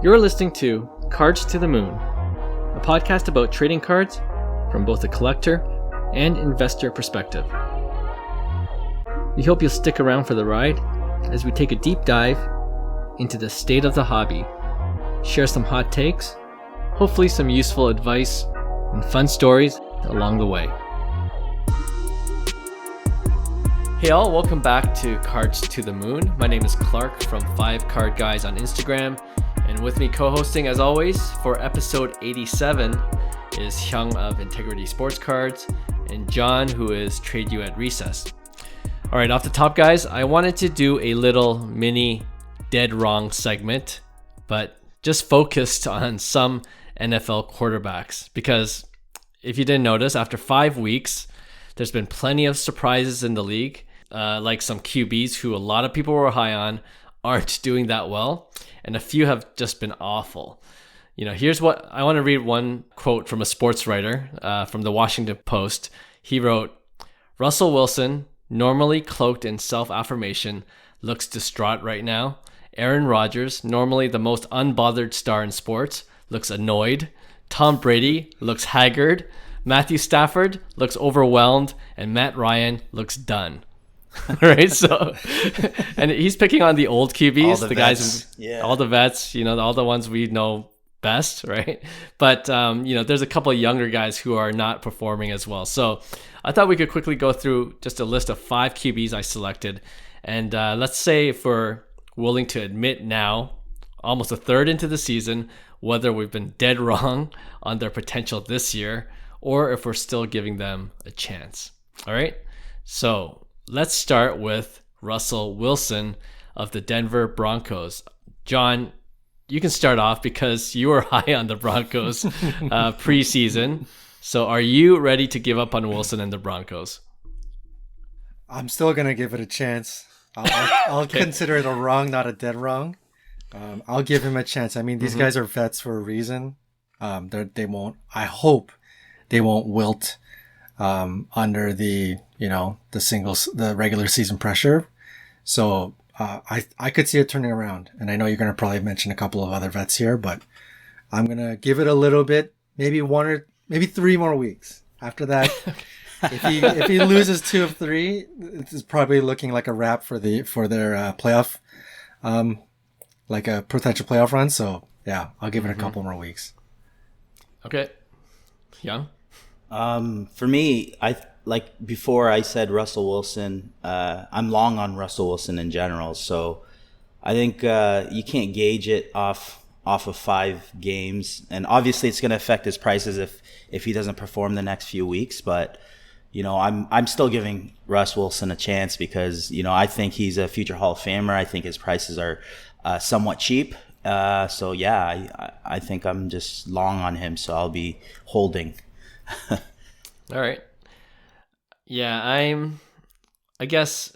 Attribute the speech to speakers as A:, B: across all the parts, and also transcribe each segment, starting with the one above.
A: You're listening to Cards to the Moon, a podcast about trading cards from both a collector and investor perspective. We hope you'll stick around for the ride as we take a deep dive into the state of the hobby, share some hot takes, hopefully some useful advice, and fun stories along the way. Hey all, welcome back to Cards to the Moon. My name is Clark from 5 Card Guys on Instagram, and with me co-hosting as always for episode 87 is Hyung of Integrity Sports Cards and John, who is Trade You at Recess. All right, off the top guys, I wanted to do a little mini dead wrong segment, but just focused on some NFL quarterbacks, because if you didn't notice, after 5 weeks, there's been plenty of surprises in the league, like some QBs who a lot of people were high on aren't doing that well, and a few have just been awful. Here's what I want to read. One quote from a sports writer from the Washington Post. He wrote, "Russell Wilson, normally cloaked in self-affirmation, looks distraught right now. Aaron Rodgers, normally the most unbothered star in sports, looks annoyed. Tom Brady looks haggard. Matthew Stafford looks overwhelmed, and Matt Ryan looks done." Right, so and he's picking on the old QBs, the guys, all the vets, all the ones we know best, right? But there's a couple of younger guys who are not performing as well. So I thought we could quickly go through just a list of 5 QBs I selected, and let's say if we're willing to admit now, almost a third into the season, whether we've been dead wrong on their potential this year or if we're still giving them a chance. All right, so let's start with Russell Wilson of the Denver Broncos. John, you can start off because you were high on the Broncos preseason. So are you ready to give up on Wilson and the Broncos?
B: I'm still going to give it a chance. I'll
A: Okay.
B: consider it a wrong, not a dead wrong. I'll give him a chance. I mean, these guys are vets for a reason. They won't, I hope they won't wilt under the regular season pressure. So I could see it turning around. And I know you're going to probably mention a couple of other vets here, but I'm going to give it a little bit, maybe 3 more weeks. After that, if he loses 2 of 3, it's probably looking like a wrap for their playoff, like a potential playoff run. So yeah, I'll give it a couple more weeks.
A: Okay. Young?
C: For me, before I said Russell Wilson, I'm long on Russell Wilson in general. So I think you can't gauge it off of 5 games, and obviously it's going to affect his prices if he doesn't perform the next few weeks. But I'm still giving Russ Wilson a chance because I think he's a future Hall of Famer. I think his prices are somewhat cheap. So yeah, I think I'm just long on him. So I'll be holding.
A: All right. Yeah, I guess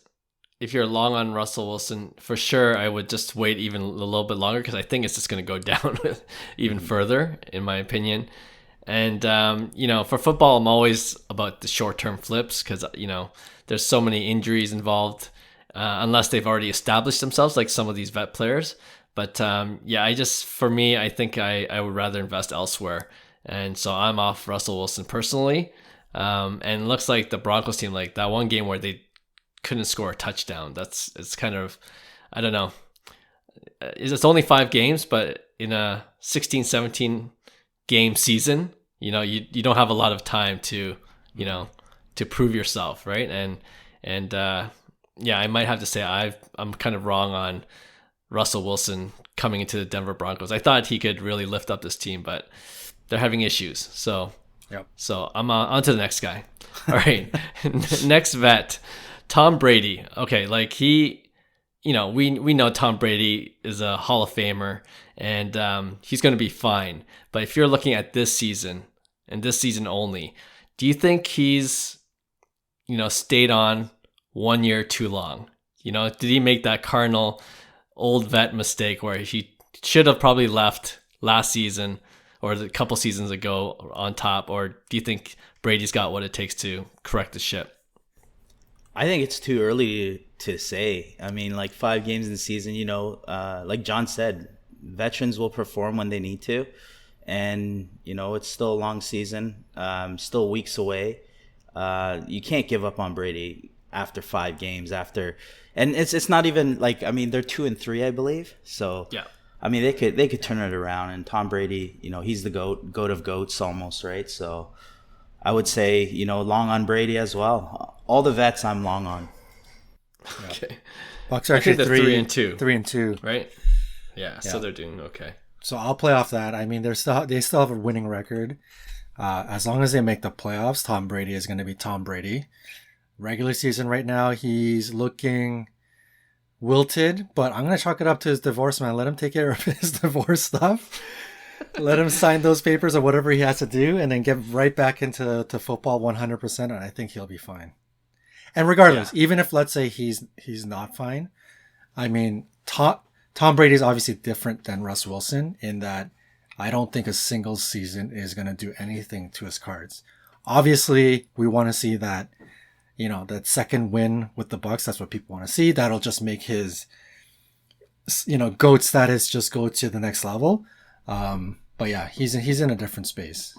A: if you're long on Russell Wilson, for sure, I would just wait even a little bit longer because I think it's just going to go down even further, in my opinion. And, for football, I'm always about the short-term flips because, there's so many injuries involved unless they've already established themselves, like some of these vet players. But, for me, I think I would rather invest elsewhere. And so I'm off Russell Wilson personally. And it looks like the Broncos team, like that one game where they couldn't score a touchdown. It's kind of, I don't know. It's only 5 games, but in a 16, 17 game season, you don't have a lot of time to prove yourself, right? And I might have to say I'm kind of wrong on Russell Wilson coming into the Denver Broncos. I thought he could really lift up this team, but they're having issues. So I'm on to the next guy. All right. Next vet, Tom Brady. Okay, like we know Tom Brady is a Hall of Famer, and he's going to be fine. But if you're looking at this season and this season only, do you think he's stayed on 1 year too long? Did he make that Cardinal old vet mistake where he should have probably left last season or a couple seasons ago on top? Or do you think Brady's got what it takes to correct the ship?
C: I think it's too early to say. I mean, like 5 games in the season, like John said, veterans will perform when they need to, and it's still a long season, still weeks away. You can't give up on Brady after 5 games and it's not even like, they're 2-3, I believe. So
A: yeah,
C: they could turn it around. And Tom Brady, he's the goat of goats almost, right? So I would say, long on Brady as well. All the vets I'm long on.
A: okay.
B: Bucks are actually
A: 3-2.
B: 3-2,
A: right? Yeah, so they're doing okay.
B: So I'll play off that. They still have a winning record. As long as they make the playoffs, Tom Brady is going to be Tom Brady. Regular season right now, he's looking wilted, but I'm going to chalk it up to his divorce, man. Let him take care of his divorce stuff. Let him sign those papers or whatever he has to do, and then get right back into football 100%, and I think he'll be fine. And regardless, even if, let's say, he's not fine, Tom Brady is obviously different than Russ Wilson in that I don't think a single season is going to do anything to his cards. Obviously, we want to see that, that second win with the Bucks. That's what people want to see. That'll just make his, GOAT status just go to the next level. But yeah, he's in a different space.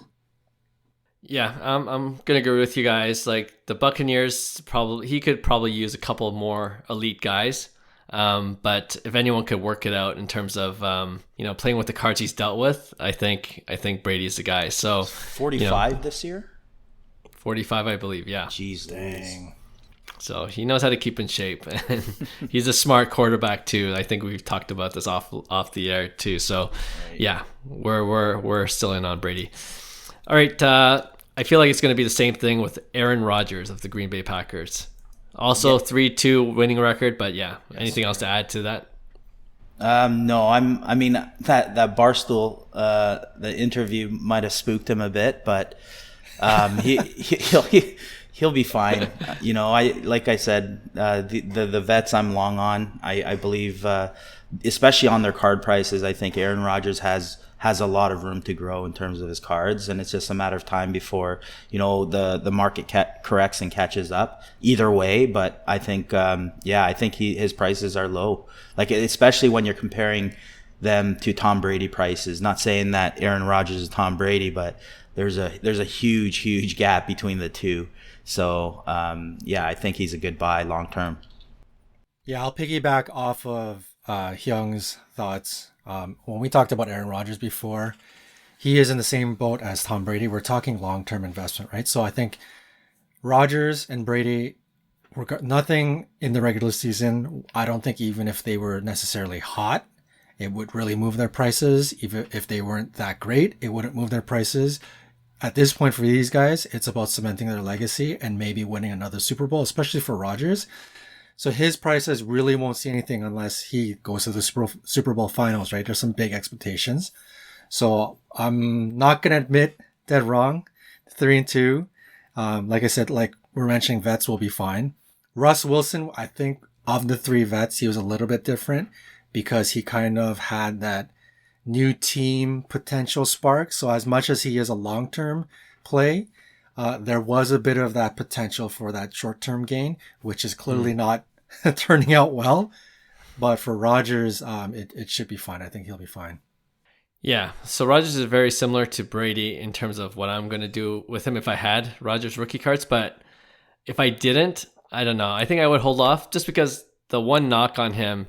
A: Yeah, I'm gonna agree with you guys. Like the Buccaneers, he could probably use a couple more elite guys. But if anyone could work it out in terms of playing with the cards he's dealt with, I think Brady's the guy. So
C: 45 this year.
A: 45, I believe. Yeah.
C: Jeez, dang.
A: So he knows how to keep in shape, and he's a smart quarterback too. I think we've talked about this off the air too. So yeah, we're still in on Brady. All right. I feel like it's going to be the same thing with Aaron Rodgers of the Green Bay Packers. Also 3-2 winning record, but yeah. Yes. Anything else to add to that?
C: No, that Barstool, the interview might have spooked him a bit, but he'll be fine. Like I said, the vets I'm long on. I believe, especially on their card prices, I think Aaron Rodgers has a lot of room to grow in terms of his cards, and it's just a matter of time before the market corrects and catches up. Either way, but I think I think his prices are low. Like especially when you're comparing them to Tom Brady prices. Not saying that Aaron Rodgers is Tom Brady, but there's a huge gap between the two. So I think he's a good buy long term.
B: Yeah, I'll piggyback off of Hyung's thoughts. When we talked about Aaron Rodgers before, he is in the same boat as Tom Brady. We're talking long-term investment, right? So I think Rodgers and Brady were nothing in the regular season. I don't think even if they were necessarily hot, it would really move their prices. Even if they weren't that great, it wouldn't move their prices. At this point for these guys, it's about cementing their legacy and maybe winning another Super Bowl, especially for Rodgers. So his prices really won't see anything unless he goes to the Super Bowl finals, right? There's some big expectations. So I'm not going to admit dead wrong. 3-2. Like I said, like we're mentioning, vets will be fine. Russ Wilson, I think of the 3 vets, he was a little bit different because he kind of had that new team potential spark. So as much as he is a long-term play, there was a bit of that potential for that short-term gain, which is clearly not turning out well. But for Rodgers, it should be fine. I think he'll be fine.
A: Yeah, so Rodgers is very similar to Brady in terms of what I'm going to do with him if I had Rodgers rookie cards. But if I didn't, I don't know. I think I would hold off just because the one knock on him,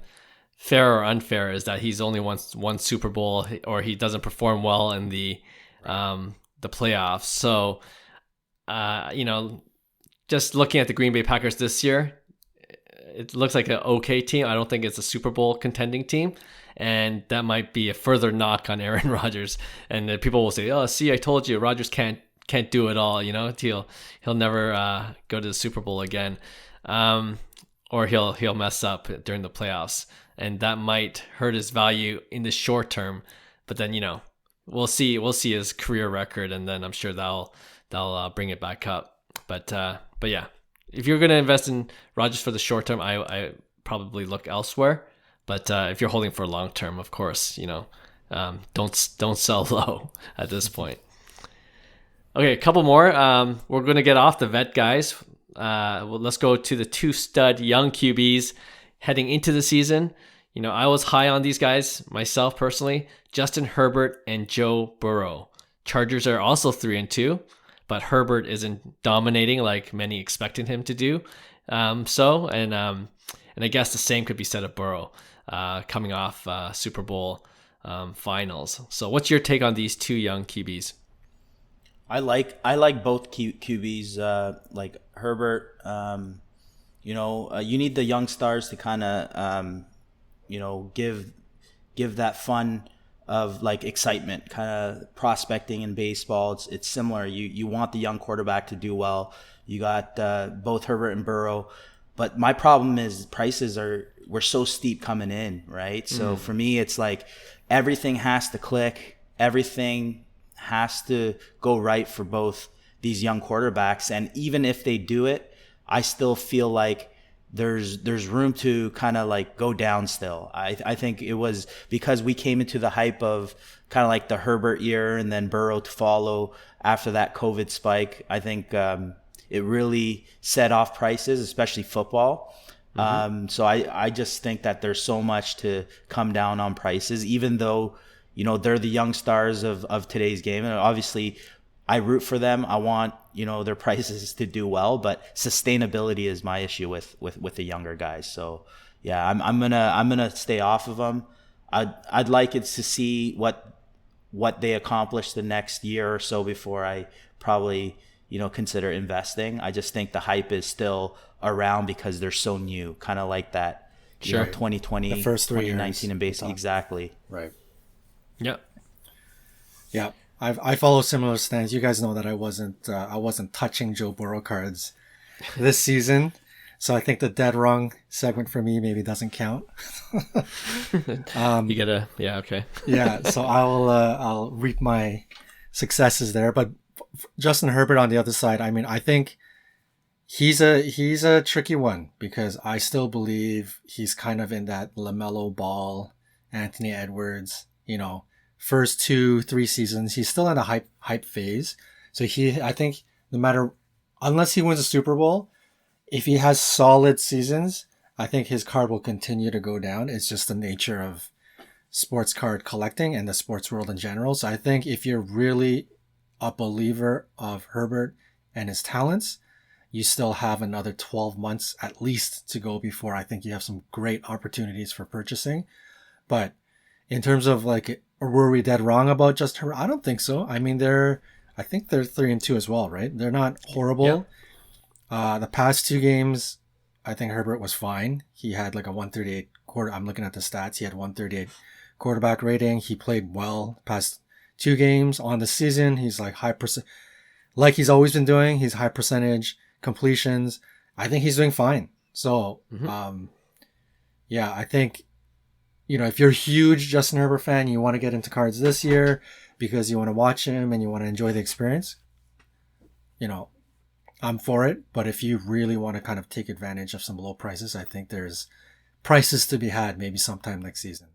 A: fair or unfair, is that he's only won one Super Bowl or he doesn't perform well in the playoffs. So, just looking at the Green Bay Packers this year, it looks like an okay team. I don't think it's a Super Bowl contending team. And that might be a further knock on Aaron Rodgers. And people will say, "Oh, see, I told you, Rodgers can't do it all. He'll never go to the Super Bowl again, or he'll mess up during the playoffs, and that might hurt his value in the short term. But then we'll see his career record, and then I'm sure that'll bring it back up. But yeah, if you're gonna invest in Rodgers for the short term, I probably look elsewhere. But if you're holding for long term, of course, don't sell low at this point. Okay, a couple more. We're going to get off the vet guys. Let's go to the 2 stud young QBs heading into the season. I was high on these guys myself personally. Justin Herbert and Joe Burrow. Chargers are also 3-2, but Herbert isn't dominating like many expected him to do. And I guess the same could be said of Burrow, coming off Super Bowl finals. So what's your take on these two young QBs?
C: I like both QBs. Like Herbert, you need the young stars to kind of give that fun of like excitement, kind of prospecting in baseball. It's similar. You want the young quarterback to do well. You got both Herbert and Burrow, but my problem is prices were so steep coming in, right? So for me, it's like everything has to click, everything has to go right for both these young quarterbacks, and even if they do it, I still feel like there's room to kind of like go down still. I think it was because we came into the hype of kind of like the Herbert year and then Burrow to follow after that COVID spike. I think it really set off prices, especially football. So I just think that there's so much to come down on prices, even though, they're the young stars of today's game. And obviously I root for them. I want, their prices to do well, but sustainability is my issue with the younger guys. So yeah, I'm gonna stay off of them. I'd like it to see what they accomplish the next year or so before I probably, consider investing. I just think the hype is still around because they're so new, kind of like that, 2020,
B: the first 3
C: 2019
B: years.
C: and basically exactly.
B: Right.
A: Yeah.
B: Yeah. I follow similar stance. You guys know that I wasn't touching Joe Burrow cards this season. So I think the dead wrong segment for me maybe doesn't count.
A: Okay.
B: Yeah, so I'll reap my successes there. But Justin Herbert on the other side, I mean, I think he's a tricky one because I still believe he's kind of in that LaMelo Ball, Anthony Edwards, first 2-3 seasons. He's still in a hype phase. So I think no matter, unless he wins a Super Bowl, if he has solid seasons, I think his card will continue to go down. It's just the nature of sports card collecting and the sports world in general. So I think if you're really a believer of Herbert and his talents, you still have another 12 months at least to go before I think you have some great opportunities for purchasing. But in terms of like, were we dead wrong about just Herbert? I don't think so. I mean, I think they're 3-2 as well, right? They're not horrible. Yeah. The past 2 games, I think Herbert was fine. He had like a 138 quarter. I'm looking at the stats. He had 138 quarterback rating. He played well past 2 games on the season. He's like like he's always been doing. He's high percentage completions. I think he's doing fine. So, yeah, I think, if you're a huge Justin Herbert fan, you want to get into cards this year because you want to watch him and you want to enjoy the experience, I'm for it. But if you really want to kind of take advantage of some low prices, I think there's prices to be had maybe sometime next season.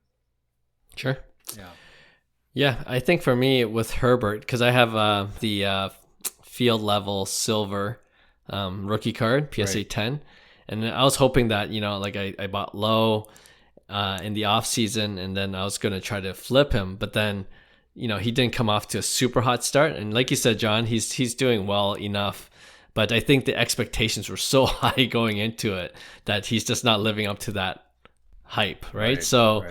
A: Sure.
B: Yeah.
A: Yeah, I think for me with Herbert, because I have the field level silver rookie card, PSA
B: Right.
A: 10, and I was hoping that, like I bought low in the off season, and then I was going to try to flip him, but then, he didn't come off to a super hot start. And like you said, John, he's doing well enough, but I think the expectations were so high going into it that he's just not living up to that hype, right? So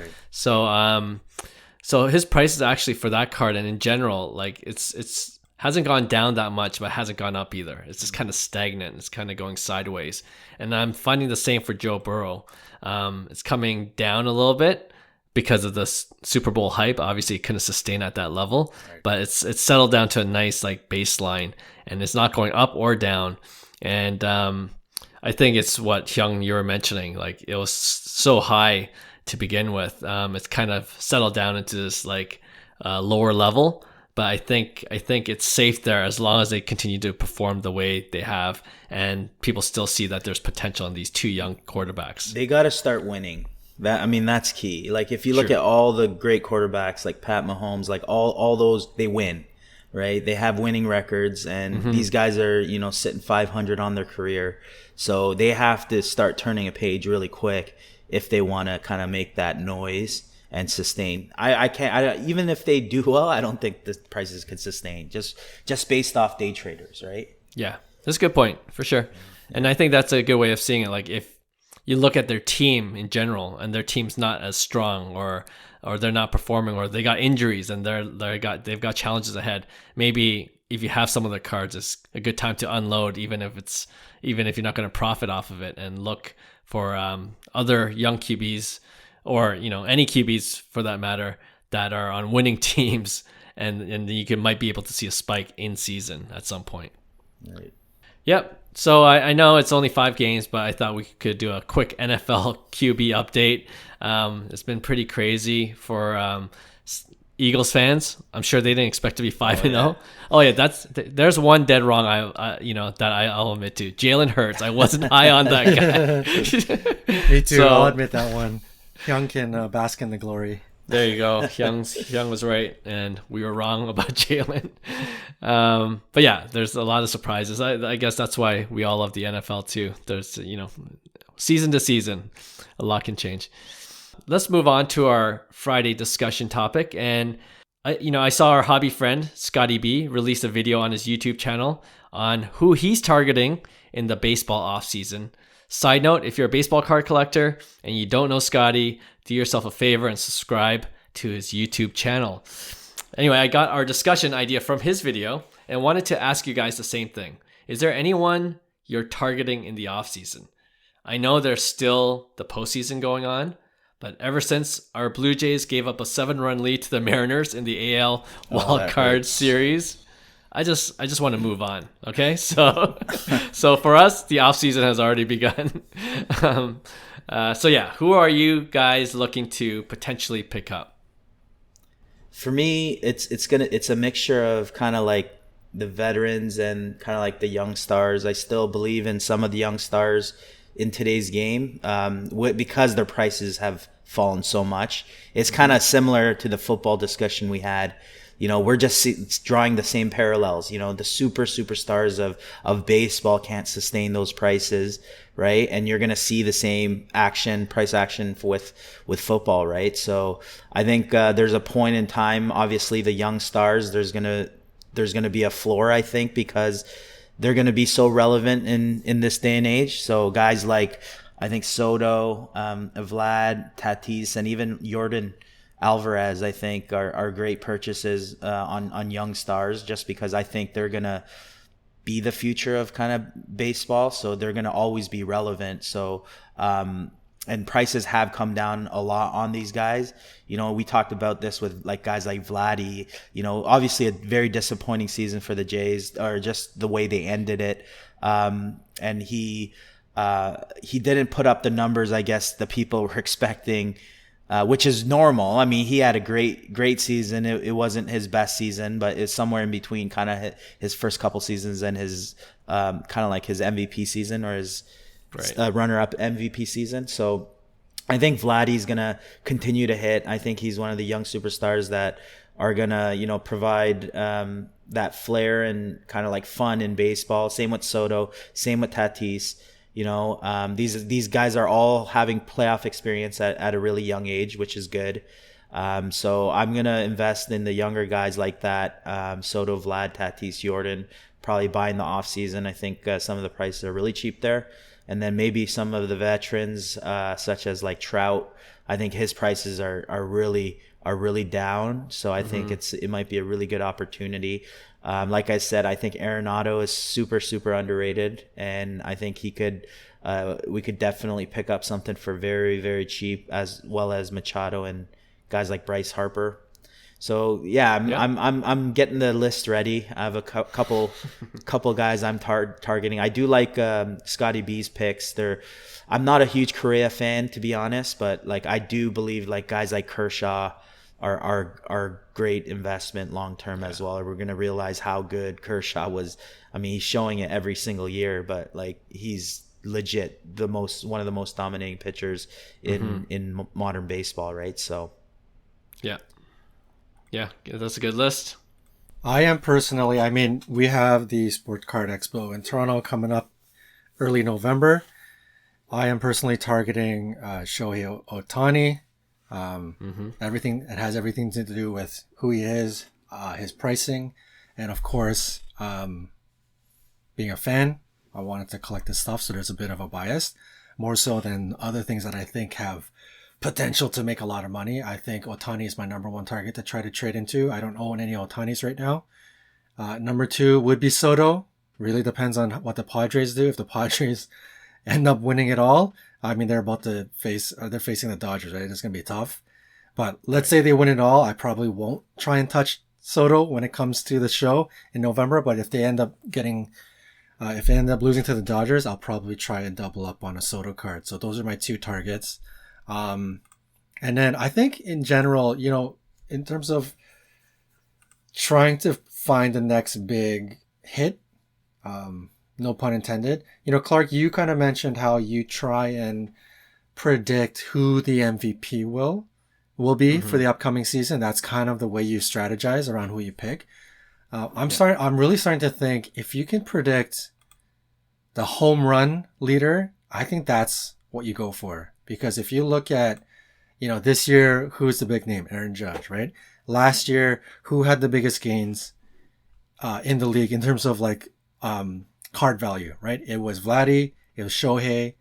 A: his price is actually for that card, and in general, like it's hasn't gone down that much, but hasn't gone up either. It's just kind of stagnant. It's kind of going sideways. And I'm finding the same for Joe Burrow. It's coming down a little bit because of the Super Bowl hype. Obviously, it couldn't sustain at that level, but it's settled down to a nice like baseline, and it's not going up or down. And I think it's what Hyung, you were mentioning. Like it was so high to begin with. It's kind of settled down into this like lower level. But I think it's safe there as long as they continue to perform the way they have, and people still see that there's potential in these 2 young quarterbacks.
C: They got to start winning. That's key. Like if you look at all the great quarterbacks, like Pat Mahomes, like all those, they win, right? They have winning records, and these guys are sitting 500 on their career, so they have to start turning a page really quick if they want to kind of make that noise and sustain. I can't, even if they do well, I don't think the prices could sustain just based off day traders, right?
A: Yeah, that's a good point for sure. And I think that's a good way of seeing it. Like if you look at their team in general and their team's not as strong, or they're not performing, or they got injuries and they've got challenges ahead, maybe if you have some of their cards, it's a good time to unload, even if you're not going to profit off of it, and look for other young QBs, or any QBs for that matter, that are on winning teams, and you might be able to see a spike in season at some point.
C: Right.
A: Yep. So I know it's only 5 games, but I thought we could do a quick NFL QB update. It's been pretty crazy for Eagles fans. I'm sure they didn't expect to be 5-0. Oh yeah, there's one dead wrong. I'll admit to. Jalen Hurts. I wasn't high on that guy.
B: Me too. I'll admit that one. Hyung can bask in the glory.
A: There you go. Hyung was right, and we were wrong about Jalen. But yeah, there's a lot of surprises. I guess that's why we all love the NFL too. There's season to season, a lot can change. Let's move on to our Friday discussion topic. And I saw our hobby friend Scottie B release a video on his YouTube channel on who he's targeting in the baseball offseason. Side note, if you're a baseball card collector and you don't know Scottie, do yourself a favor and subscribe to his YouTube channel. Anyway, I got our discussion idea from his video and wanted to ask you guys the same thing. Is there anyone you're targeting in the offseason? I know there's still the postseason going on, but ever since our Blue Jays gave up a 7-run lead to the Mariners in the AL Wild Card Series, I just want to move on. Okay, so for us, the off season has already begun. So yeah, who are you guys looking to potentially pick up?
C: For me, it's a mixture of kind of like the veterans and kind of like the young stars. I still believe in some of the young stars in today's game, because their prices have fallen so much. It's kind of similar to the football discussion we had. We're just drawing the same parallels. The superstars of baseball can't sustain those prices, right? And you're going to see the same price action with football, right? So I think there's a point in time, obviously the young stars, there's going to be a floor, I think, because they're going to be so relevant in this day and age. So guys like, I think Soto, Vlad, Tatis, and even Jordan Alvarez, I think, are great purchases on young stars, just because I think they're going to be the future of kind of baseball. So they're going to always be relevant. So, and prices have come down a lot on these guys. We talked about this with like guys like Vladdy, obviously a very disappointing season for the Jays, or just the way they ended it. And he didn't put up the numbers, I guess, the people were expecting, which is normal. I mean, he had a great season. It wasn't his best season, but it's somewhere in between kind of his first couple seasons and his kind of like his MVP season, or his runner-up MVP season. So I think Vladdy's going to continue to hit. I think he's one of the young superstars that are going to, provide that flair and kind of like fun in baseball. Same with Soto, same with Tatis. These guys are all having playoff experience at a really young age, which is good. So I'm going to invest in the younger guys like that. Soto, Vlad, Tatis, Jordan, probably buy in the off season. I think some of the prices are really cheap there. And then maybe some of the veterans, such as like Trout, I think his prices are really down. So I think it might be a really good opportunity. Like I said, I think Arenado is super underrated, and I think we could definitely pick up something for very, very cheap, as well as Machado and guys like Bryce Harper. So yeah, I'm getting the list ready. I have a couple guys I'm targeting. I do like Scottie B's picks. I'm not a huge Correa fan, to be honest, but like I do believe like guys like Kershaw are great investment long term as well. We're gonna realize how good Kershaw was. I mean, he's showing it every single year, but like he's legit one of the most dominating pitchers in modern baseball, right? So
A: yeah, that's a good list.
B: I am personally, we have the Sport Card Expo in Toronto coming up early November. I am personally targeting Shohei Ohtani. Everything, it has everything to do with who he is, his pricing, and of course, being a fan, I wanted to collect his stuff, so there's a bit of a bias, more so than other things that I think have potential to make a lot of money. I think Ohtani is my number one target to try to trade into. I don't own any Ohtanis right now. Number two would be Soto. Really depends on what the Padres do. If the Padres end up winning it all, I mean, they're facing the Dodgers, right? It's going to be tough. But let's say they win it all, I probably won't try and touch Soto when it comes to the show in November. But if they end up losing to the Dodgers, I'll probably try and double up on a Soto card. So those are my two targets. And then I think in general, in terms of trying to find the next big hit, no pun intended. Clark, you kind of mentioned how you try and predict who the MVP will be for the upcoming season. That's kind of the way you strategize around who you pick. I'm really starting to think if you can predict the home run leader, I think that's what you go for. Because if you look at, this year, who's the big name? Aaron Judge, right? Last year, who had the biggest gains in the league in terms of card value, right? It was Vladdy, it was Shohei.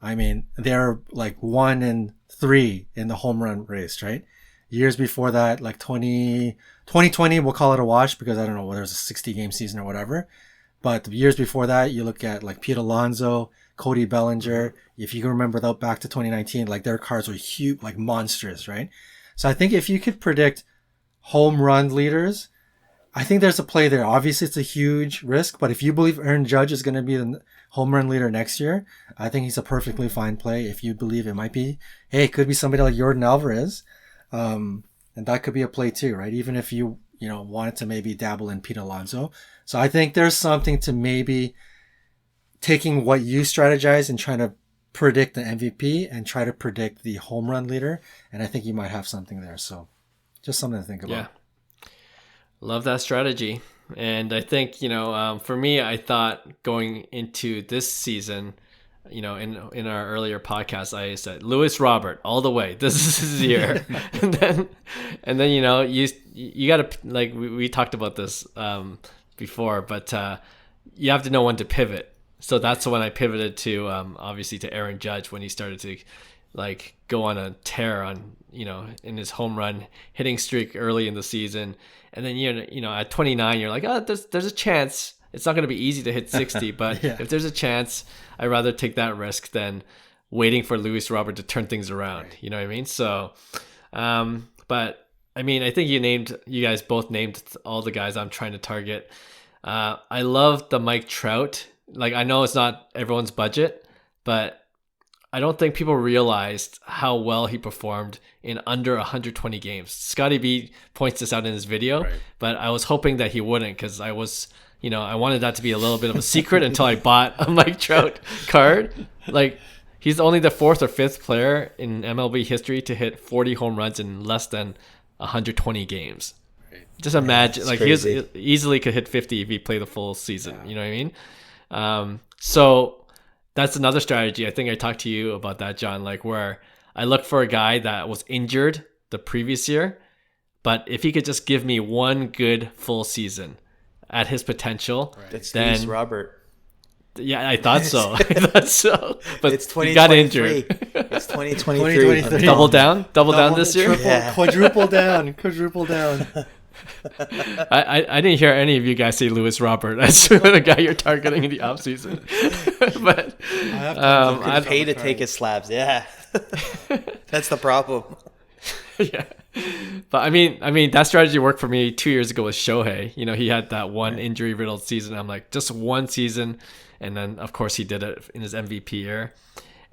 B: I mean, they're 1 and 3 in the home run race, right? Years before that, 2020, we'll call it a wash because I don't know whether it was a 60-game season or whatever. But the years before that, you look at Pete Alonso, Cody Bellinger. If you can remember that back to 2019, their cards were huge, monstrous, right? So I think if you could predict home run leaders, I think there's a play there. Obviously, it's a huge risk, but if you believe Aaron Judge is going to be the home run leader next year, I think he's a perfectly fine play. If you believe it might be, it could be somebody like Yordan Alvarez, and that could be a play too, right? Even if you wanted to maybe dabble in Pete Alonso. So I think there's something to maybe taking what you strategize and trying to predict the MVP and try to predict the home run leader, and I think you might have something there. So just something to think about.
A: Yeah. Love that strategy. And I think, for me, I thought going into this season, in our earlier podcast, I said Lewis Robert all the way. This is his year. and then you got to, we talked about this before, but you have to know when to pivot. So that's when I pivoted to obviously to Aaron Judge when he started to go on a tear on in his home run hitting streak early in the season. And then at 29 you're like, oh, there's a chance. It's not going to be easy to hit 60, but yeah. If there's a chance, I'd rather take that risk than waiting for Lewis Robert to turn things around. Right. You know what I mean? So but I mean, I think you guys both named all the guys I'm trying to target. I love the Mike Trout. I know it's not everyone's budget, but I don't think people realized how well he performed in under 120 games. Scottie B points this out in his video, right. But I was hoping that he wouldn't because I was, I wanted that to be a little bit of a secret until I bought a Mike Trout card. He's only the 4th or 5th player in MLB history to hit 40 home runs in less than 120 games. Right. Just imagine, he easily could hit 50 if he played the full season. Yeah. You know what I mean? So that's another strategy. I think I talked to you about that, John, where I look for a guy that was injured the previous year, but if he could just give me one good full season at his potential, right.
C: That's then Robert.
A: Yeah, I thought so. But
C: it's 2023.
A: He got injured.
C: It's 2023.
A: Double down this year?
B: Quadruple down.
A: I didn't hear any of you guys say Lewis Robert as the guy you're targeting in the offseason. But
C: I pay to take his slabs. Yeah. That's the problem.
A: Yeah. But I mean that strategy worked for me 2 years ago with Shohei. He had that one injury riddled season. I'm like, just one season, and then of course he did it in his MVP year.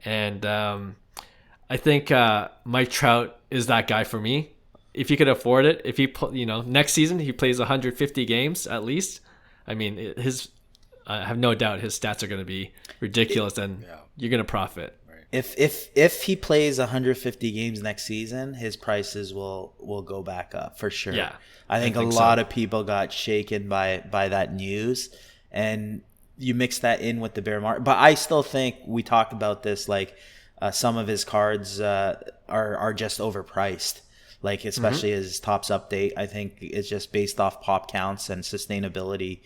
A: And I think Mike Trout is that guy for me. If he could afford it, if he next season he plays 150 games at least, I mean I have no doubt his stats are going to be ridiculous, and you're going to profit.
C: If he plays 150 games next season, his prices will go back up for sure.
A: Yeah,
C: I think a lot of people got shaken by that news, and you mix that in with the bear market. But I still think we talked about this, like some of his cards are just overpriced. Like especially his Topps update, I think it's just based off pop counts and sustainability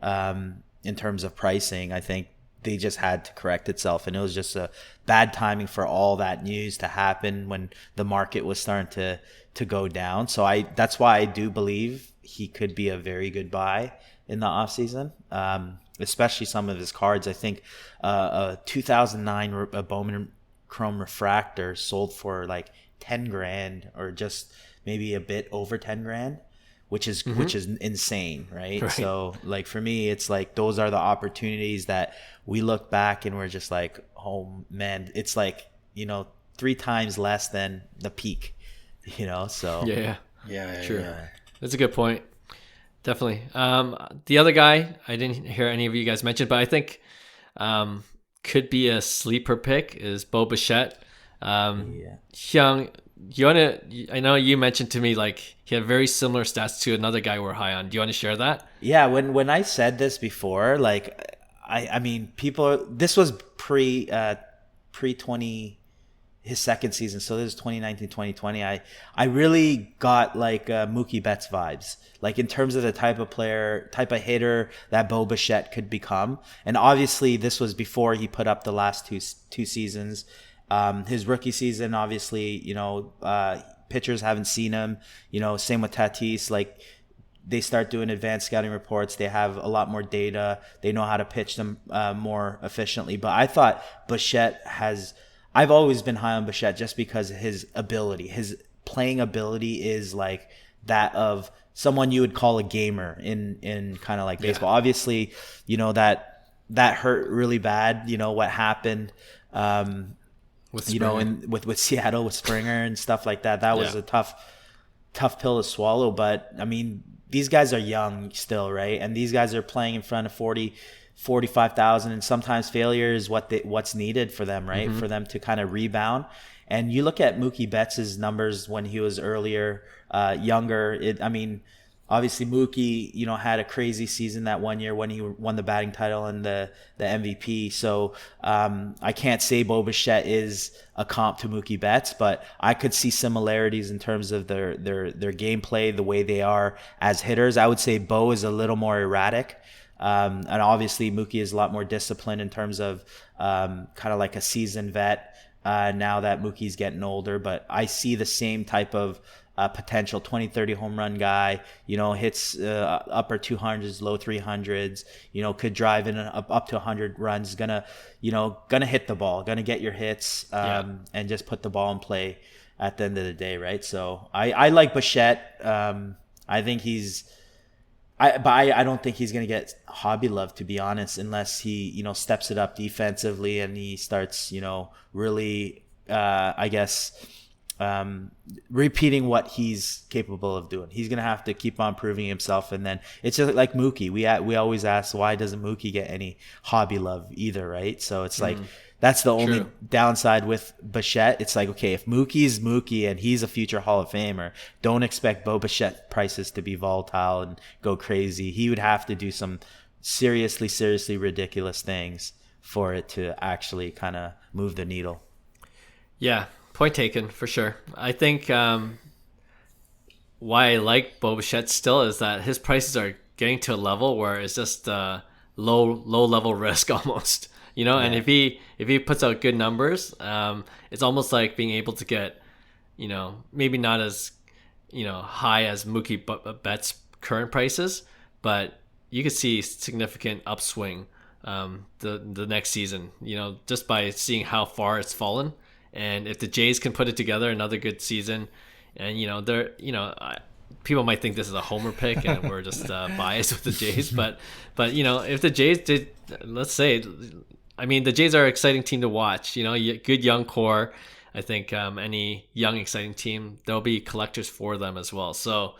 C: in terms of pricing. I think they just had to correct itself, and it was just a bad timing for all that news to happen when the market was starting to go down. So that's why I do believe he could be a very good buy in the offseason, especially some of his cards. I think a 2009 Bowman Chrome Refractor sold for like 10 grand or just maybe a bit over 10 grand, which is insane, right? So like for me, it's like those are the opportunities that we look back and we're just like, oh man, it's like, 3 times less than the peak, so
B: Yeah.
A: True.
B: Yeah.
A: That's a good point. Definitely. The other guy I didn't hear any of you guys mention, but I think could be a sleeper pick is Bo Bichette. Hyung, I know you mentioned to me like he had very similar stats to another guy we're high on. Do you want to share that?
C: Yeah, when I said this before, like I mean this was pre 20 his second season, so this is 2019 2020. I really got like Mookie Betts vibes, like in terms of the type of player, type of hitter that Bo Bichette could become. And obviously this was before he put up the last two seasons. His rookie season, obviously, pitchers haven't seen him. Same with Tatis. Like they start doing advanced scouting reports. They have a lot more data. They know how to pitch them more efficiently. But I thought Bichette I've always been high on Bichette just because of his ability. His playing ability is like that of someone you would call a gamer in kind of like baseball. Yeah. Obviously, that hurt really bad. What happened.
A: With
C: with Seattle with Springer and stuff like that. That was a tough pill to swallow. But I mean, these guys are young still, right? And these guys are playing in front of 45,000, and sometimes failure is what's needed for them, right? For them to kind of rebound. And you look at Mookie Betts' numbers when he was younger. Obviously Mookie, had a crazy season that one year when he won the batting title and the MVP. So I can't say Bo Bichette is a comp to Mookie Betts, but I could see similarities in terms of their gameplay, the way they are as hitters. I would say Bo is a little more erratic. And obviously Mookie is a lot more disciplined in terms of kind of like a seasoned vet now that Mookie's getting older. But I see the same type of potential 20-30 home run guy, hits upper 200s, low 300s, could drive in up to 100 runs, gonna hit the ball, gonna get your hits, and just put the ball in play at the end of the day, right? So I like Bichette. I think I don't think he's going to get hobby love, to be honest, unless he, steps it up defensively and he starts, really, repeating what he's capable of doing. He's going to have to keep on proving himself. And then it's just like Mookie. We always ask, why doesn't Mookie get any hobby love either, right? So it's like, that's the only downside with Bichette. It's like, okay, if Mookie's Mookie and he's a future Hall of Famer, don't expect Bo Bichette prices to be volatile and go crazy. He would have to do some seriously ridiculous things for it to actually kind of move the needle.
A: Yeah, point taken for sure. I think why I like Bo Bichette still is that his prices are getting to a level where it's just low level risk almost. And if he puts out good numbers, it's almost like being able to get, maybe not as, high as Mookie Betts' current prices, but you could see significant upswing the next season, just by seeing how far it's fallen. And if the Jays can put it together another good season, and people might think this is a homer pick and we're just biased with the Jays, but if the Jays did, let's say. The Jays are an exciting team to watch. Good young core. I think any young exciting team, there'll be collectors for them as well. So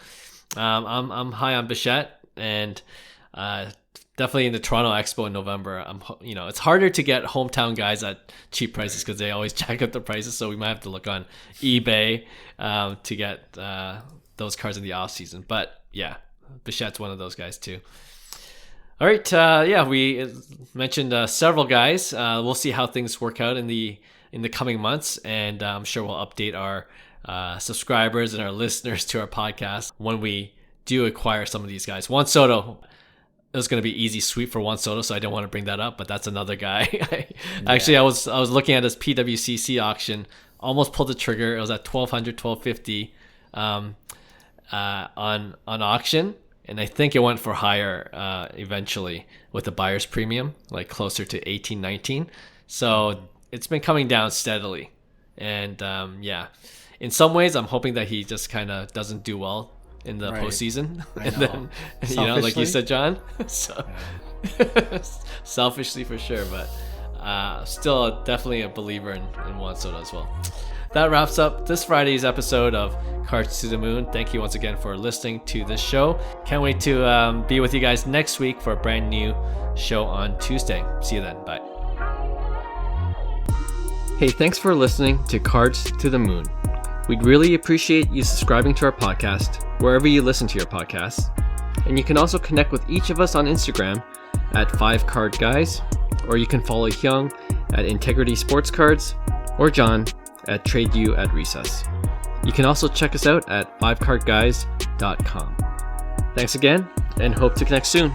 A: I'm high on Bichette, and definitely in the Toronto Expo in November. It's harder to get hometown guys at cheap prices because they always jack up the prices. So we might have to look on eBay to get those cards in the off season. But yeah, Bichette's one of those guys too. All right. We mentioned several guys. We'll see how things work out in the coming months, and I'm sure we'll update our subscribers and our listeners to our podcast when we do acquire some of these guys. Juan Soto, it was going to be easy sweep for Juan Soto, so I don't want to bring that up, but that's another guy. Actually, I was looking at his PWCC auction, almost pulled the trigger. It was at $1,200, $1,250 on auction. And I think it went for higher eventually with the buyer's premium, like closer to 18, 19. So it's been coming down steadily. And in some ways, I'm hoping that he just kind of doesn't do well in the postseason. And then, like you said, John. So selfishly for sure, but still definitely a believer in Juan Soto as well. That wraps up this Friday's episode of Cards to the Moon. Thank you once again for listening to this show. Can't wait to be with you guys next week for a brand new show on Tuesday. See you then. Bye. Hey, thanks for listening to Cards to the Moon. We'd really appreciate you subscribing to our podcast wherever you listen to your podcasts. And you can also connect with each of us on Instagram at 5cardguys, or you can follow Hyung at Integrity Sports Cards, or John at TradeU at Recess. You can also check us out at 5cardguys.com. Thanks again, and hope to connect soon.